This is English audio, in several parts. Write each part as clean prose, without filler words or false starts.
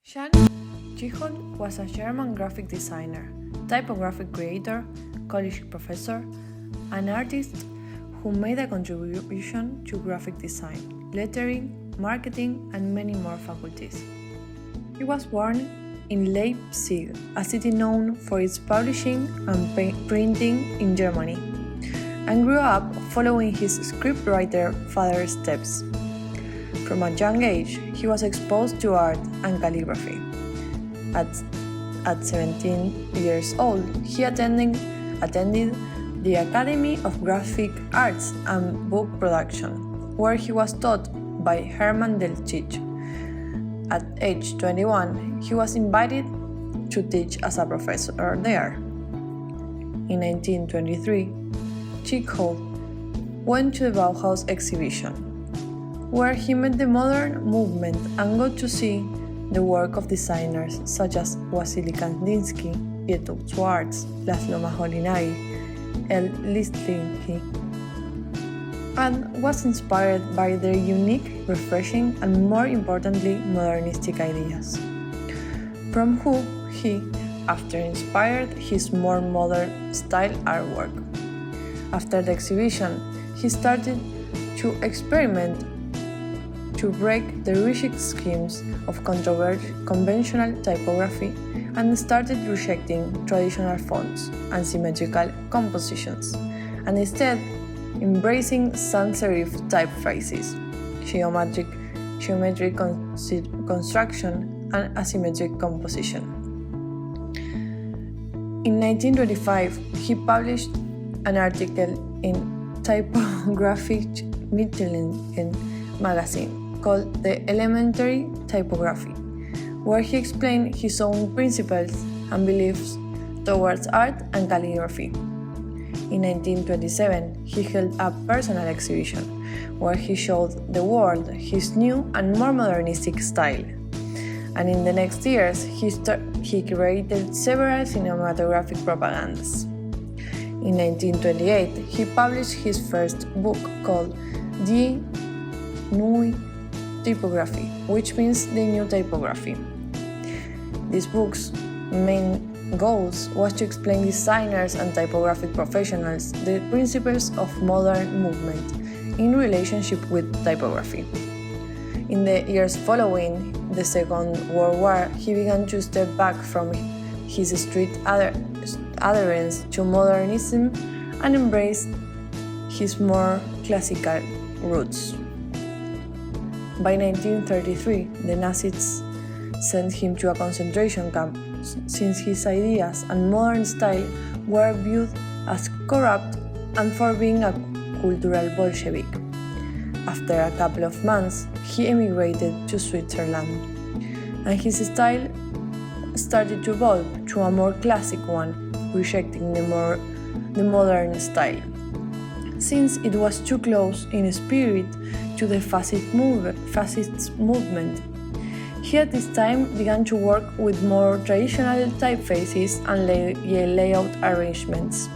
Tschichold was a German graphic designer, typographic creator, college professor, and artist who made a contribution to graphic design, lettering, marketing, and many more faculties. He was born in Leipzig, a city known for its publishing and printing in Germany, and grew up following his scriptwriter father's steps. From a young age, he was exposed to art and calligraphy. At 17 years old, he attended the Academy of Graphic Arts and Book Production, where he was taught by Hermann del Tschichold. At age 21, he was invited to teach as a professor there. In 1923, Tschichold went to the Bauhaus exhibition, where he met the modern movement and got to see the work of designers such as Wassily Kandinsky, Pietro Schwartz, Laszlo Moholy-Nagy, L. Lisztinky, and was inspired by their unique, refreshing, and more importantly, modernistic ideas, from whom he, after inspired his more modern style artwork. After the exhibition, he started to experiment to break the rigid schemes of conventional typography and started rejecting traditional fonts and symmetrical compositions, and instead embracing sans-serif typefaces, geometric construction, and asymmetric composition. In 1925, he published an article in Typographic Mitteilungen magazine called The Elementary Typography, where he explained his own principles and beliefs towards art and calligraphy. In 1927, he held a personal exhibition where he showed the world his new and more modernistic style. And in the next years, he created several cinematographic propagandas. In 1928, he published his first book called Die Neue Typography, which means the new typography. This book's main goals was to explain designers and typographic professionals the principles of modern movement in relationship with typography. In the years following the Second World War, he began to step back from his strict adherence to modernism and embrace his more classical roots. By 1933, the Nazis sent him to a concentration camp since his ideas and modern style were viewed as corrupt and for being a cultural Bolshevik. After a couple of months, he emigrated to Switzerland, and his style started to evolve to a more classic one, rejecting the modern style, since it was too close in spirit to the fascist movement. He at this time began to work with more traditional typefaces and layout arrangements.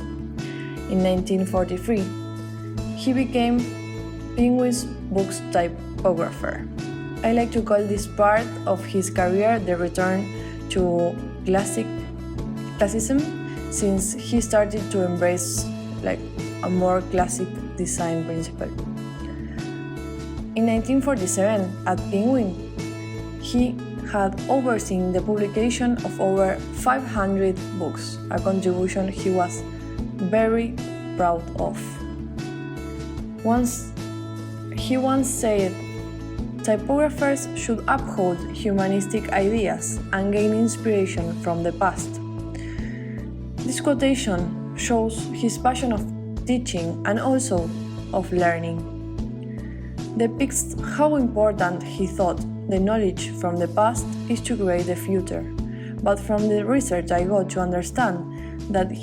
In 1943, he became Penguin's Books typographer. I like to call this part of his career the return to classicism, since he started to embrace a more classic design principle. In 1947, at Penguin, he had overseen the publication of over 500 books, a contribution he was very proud of. He once said, "Typographers should uphold humanistic ideas and gain inspiration from the past." This quotation shows his passion of teaching and also of learning. Depicts how important he thought the knowledge from the past is to create the future, but from the research I got to understand that the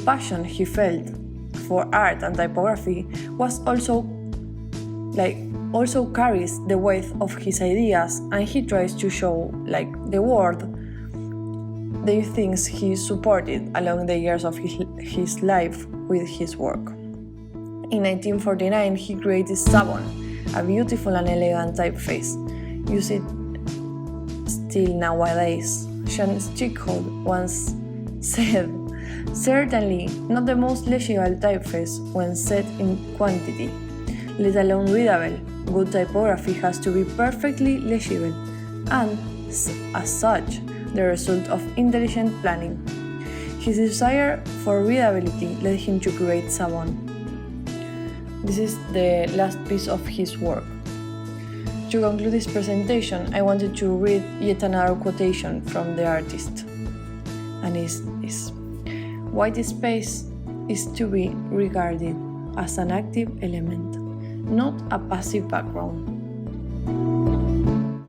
passion he felt for art and typography was also carries the weight of his ideas, and he tries to show the world the things he supported along the years of his life with his work. In 1949, he created Sabon, a beautiful and elegant typeface, still nowadays. Tschichold once said, "Certainly not the most legible typeface when set in quantity, let alone readable. Good typography has to be perfectly legible, and, as such, the result of intelligent planning." His desire for readability led him to create Savon. This is the last piece of his work. To conclude this presentation, I wanted to read yet another quotation from the artist, and it's this: "White space is to be regarded as an active element, not a passive background."